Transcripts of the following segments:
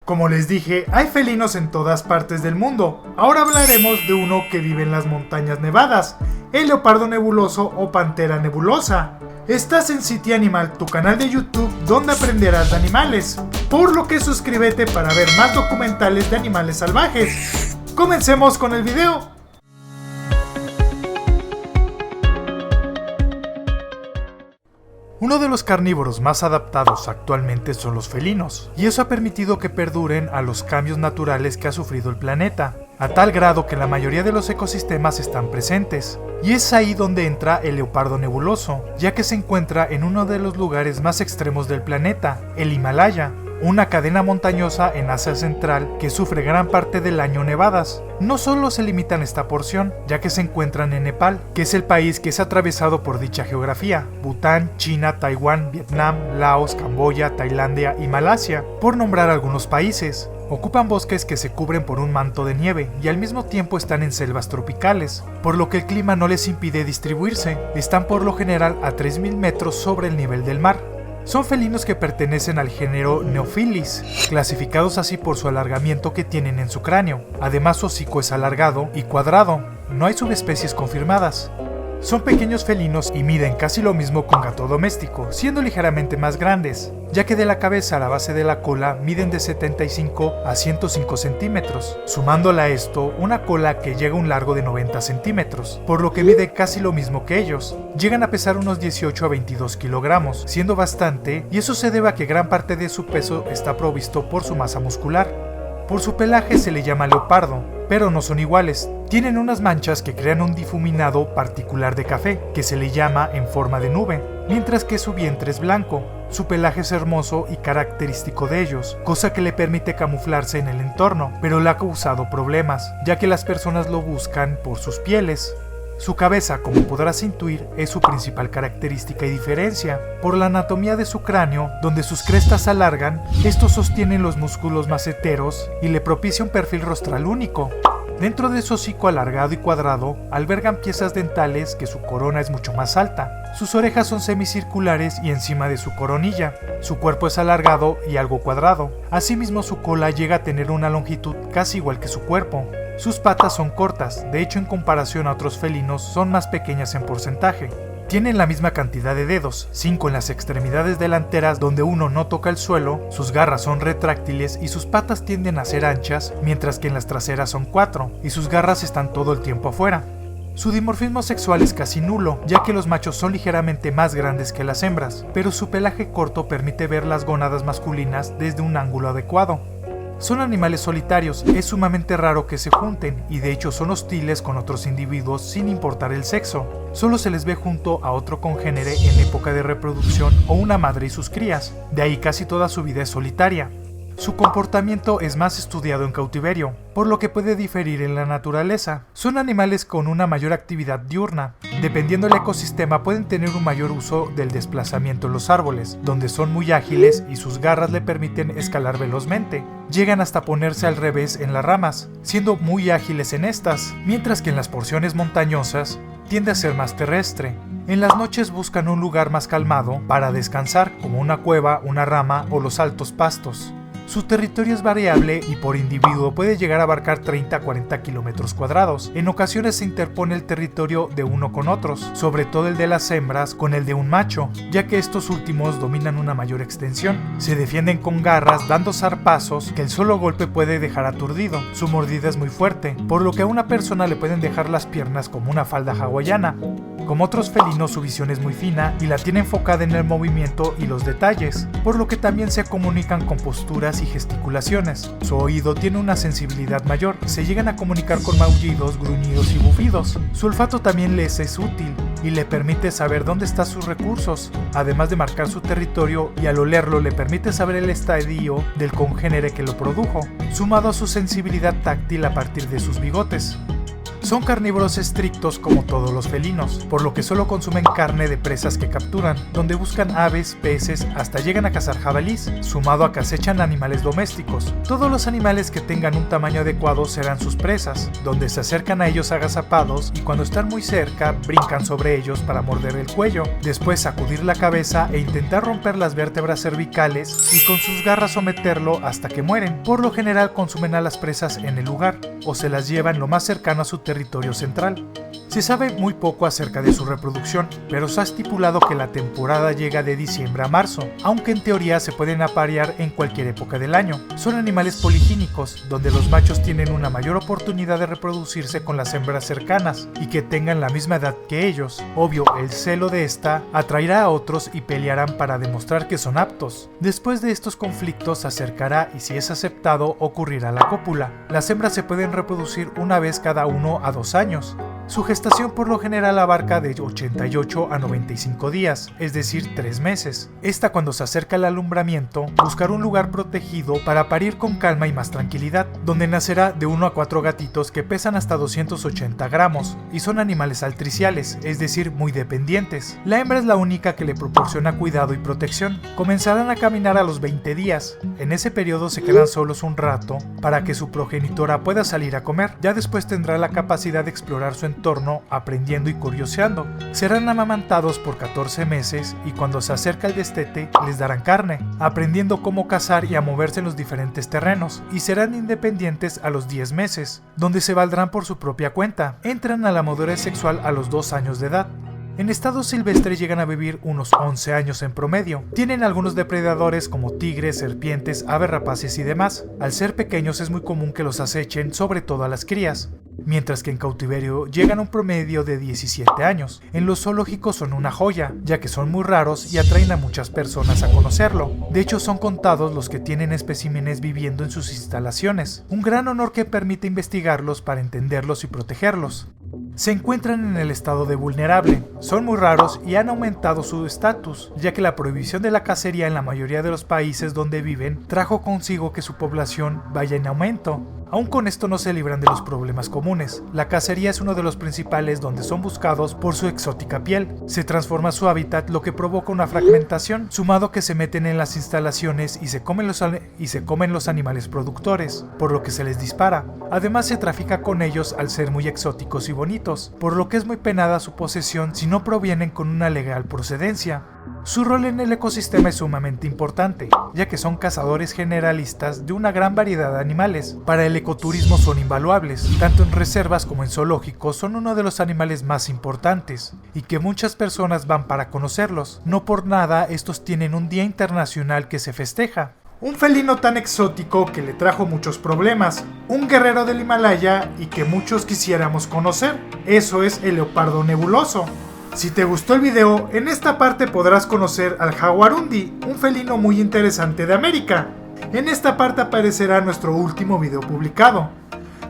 Como les dije, hay felinos en todas partes del mundo. Ahora hablaremos de uno que vive en las montañas nevadas, el leopardo nebuloso o pantera nebulosa. Estás en City Animal, tu canal de YouTube donde aprenderás de animales, por lo que suscríbete para ver más documentales de animales salvajes. Comencemos con el video. Uno de los carnívoros más adaptados actualmente son los felinos, y eso ha permitido que perduren a los cambios naturales que ha sufrido el planeta, a tal grado que la mayoría de los ecosistemas están presentes. Y es ahí donde entra el leopardo nebuloso, ya que se encuentra en uno de los lugares más extremos del planeta, el Himalaya, una cadena montañosa en Asia Central que sufre gran parte del año nevadas. No solo se limitan a esta porción, ya que se encuentran en Nepal, que es el país que es atravesado por dicha geografía, Bután, China, Taiwán, Vietnam, Laos, Camboya, Tailandia y Malasia, por nombrar algunos países. Ocupan bosques que se cubren por un manto de nieve y al mismo tiempo están en selvas tropicales, por lo que el clima no les impide distribuirse. Están por lo general a 3000 metros sobre el nivel del mar. Son felinos que pertenecen al género Neophilis, clasificados así por su alargamiento que tienen en su cráneo. Además, su hocico es alargado y cuadrado. No hay subespecies confirmadas. Son pequeños felinos y miden casi lo mismo que un gato doméstico, siendo ligeramente más grandes, ya que de la cabeza a la base de la cola miden de 75 a 105 centímetros, sumándole a esto una cola que llega a un largo de 90 centímetros, por lo que mide casi lo mismo que ellos. Llegan a pesar unos 18 a 22 kilogramos, siendo bastante, y eso se debe a que gran parte de su peso está provisto por su masa muscular. Por su pelaje se le llama leopardo, pero no son iguales. Tienen unas manchas que crean un difuminado particular de café, que se le llama en forma de nube, mientras que su vientre es blanco. Su pelaje es hermoso y característico de ellos, cosa que le permite camuflarse en el entorno, pero le ha causado problemas, ya que las personas lo buscan por sus pieles. Su cabeza, como podrás intuir, es su principal característica y diferencia. Por la anatomía de su cráneo, donde sus crestas se alargan, estos sostienen los músculos maceteros y le propicia un perfil rostral único. Dentro de su hocico alargado y cuadrado, albergan piezas dentales que su corona es mucho más alta. Sus orejas son semicirculares y encima de su coronilla. Su cuerpo es alargado y algo cuadrado. Asimismo, su cola llega a tener una longitud casi igual que su cuerpo. Sus patas son cortas, de hecho en comparación a otros felinos son más pequeñas en porcentaje. Tienen la misma cantidad de dedos, 5 en las extremidades delanteras donde uno no toca el suelo, sus garras son retráctiles y sus patas tienden a ser anchas, mientras que en las traseras son 4, y sus garras están todo el tiempo afuera. Su dimorfismo sexual es casi nulo, ya que los machos son ligeramente más grandes que las hembras, pero su pelaje corto permite ver las gónadas masculinas desde un ángulo adecuado. Son animales solitarios, es sumamente raro que se junten y de hecho son hostiles con otros individuos sin importar el sexo. Solo se les ve junto a otro congénere en época de reproducción o una madre y sus crías, de ahí casi toda su vida es solitaria. Su comportamiento es más estudiado en cautiverio, por lo que puede diferir en la naturaleza. Son animales con una mayor actividad diurna. Dependiendo del ecosistema pueden tener un mayor uso del desplazamiento en los árboles, donde son muy ágiles y sus garras le permiten escalar velozmente. Llegan hasta ponerse al revés en las ramas, siendo muy ágiles en estas, mientras que en las porciones montañosas tiende a ser más terrestre. En las noches buscan un lugar más calmado para descansar, como una cueva, una rama o los altos pastos. Su territorio es variable y por individuo puede llegar a abarcar 30 a 40 kilómetros cuadrados. En ocasiones se interpone el territorio de uno con otros, sobre todo el de las hembras con el de un macho, ya que estos últimos dominan una mayor extensión. Se defienden con garras, dando zarpazos que el solo golpe puede dejar aturdido. Su mordida es muy fuerte, por lo que a una persona le pueden dejar las piernas como una falda hawaiana. Como otros felinos, su visión es muy fina y la tiene enfocada en el movimiento y los detalles, por lo que también se comunican con posturas y gesticulaciones. Su oído tiene una sensibilidad mayor, se llegan a comunicar con maullidos, gruñidos y bufidos. Su olfato también les es útil y le permite saber dónde están sus recursos, además de marcar su territorio, y al olerlo le permite saber el estadio del congénere que lo produjo, sumado a su sensibilidad táctil a partir de sus bigotes. Son carnívoros estrictos como todos los felinos, por lo que solo consumen carne de presas que capturan, donde buscan aves, peces, hasta llegan a cazar jabalís, sumado a que acechan animales domésticos. Todos los animales que tengan un tamaño adecuado serán sus presas, donde se acercan a ellos agazapados y cuando están muy cerca brincan sobre ellos para morder el cuello, después sacudir la cabeza e intentar romper las vértebras cervicales y con sus garras someterlo hasta que mueren. Por lo general consumen a las presas en el lugar o se las llevan lo más cercano a su territorio central. Se sabe muy poco acerca de su reproducción, pero se ha estipulado que la temporada llega de diciembre a marzo, aunque en teoría se pueden aparear en cualquier época del año. Son animales poligínicos, donde los machos tienen una mayor oportunidad de reproducirse con las hembras cercanas y que tengan la misma edad que ellos. Obvio, el celo de esta atraerá a otros y pelearán para demostrar que son aptos. Después de estos conflictos se acercará y si es aceptado ocurrirá la cópula. Las hembras se pueden reproducir una vez cada 1 a 2 años. Su gestación por lo general abarca de 88 a 95 días, es decir, 3 meses. Esta, cuando se acerca al alumbramiento, buscará un lugar protegido para parir con calma y más tranquilidad, donde nacerá de 1 a 4 gatitos que pesan hasta 280 gramos y son animales altriciales, es decir, muy dependientes. La hembra es la única que le proporciona cuidado y protección. Comenzarán a caminar a los 20 días. En ese periodo se quedan solos un rato para que su progenitora pueda salir a comer. Ya después tendrá la capacidad de explorar su entorno, aprendiendo y curioseando. Serán amamantados por 14 meses y cuando se acerca el destete les darán carne, aprendiendo cómo cazar y a moverse en los diferentes terrenos, y serán independientes a los 10 meses, donde se valdrán por su propia cuenta. Entran a la madurez sexual a los 2 años de edad. En estado silvestre llegan a vivir unos 11 años en promedio. Tienen algunos depredadores como tigres, serpientes, aves rapaces y demás. Al ser pequeños es muy común que los acechen, sobre todo a las crías, mientras que en cautiverio llegan a un promedio de 17 años. En los zoológicos son una joya, ya que son muy raros y atraen a muchas personas a conocerlo. De hecho, son contados los que tienen especímenes viviendo en sus instalaciones. Un gran honor que permite investigarlos para entenderlos y protegerlos. Se encuentran en el estado de vulnerable, son muy raros y han aumentado su estatus, ya que la prohibición de la cacería en la mayoría de los países donde viven trajo consigo que su población vaya en aumento. Aún con esto no se libran de los problemas comunes. La cacería es uno de los principales donde son buscados por su exótica piel. Se transforma su hábitat, lo que provoca una fragmentación, sumado que se meten en las instalaciones y se comen los animales productores, por lo que se les dispara. Además se trafica con ellos al ser muy exóticos y bonitos, por lo que es muy penada su posesión si no provienen con una legal procedencia. Su rol en el ecosistema es sumamente importante, ya que son cazadores generalistas de una gran variedad de animales. Para el ecoturismo son invaluables, tanto en reservas como en zoológicos son uno de los animales más importantes, y que muchas personas van para conocerlos. No por nada estos tienen un día internacional que se festeja. Un felino tan exótico que le trajo muchos problemas, un guerrero del Himalaya y que muchos quisiéramos conocer. Eso es el leopardo nebuloso. Si te gustó el video, en esta parte podrás conocer al jaguarundi, un felino muy interesante de América. En esta parte aparecerá nuestro último video publicado.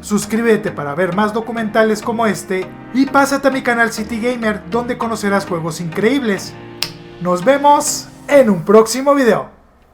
Suscríbete para ver más documentales como este y pásate a mi canal City Gamer, donde conocerás juegos increíbles. Nos vemos en un próximo video.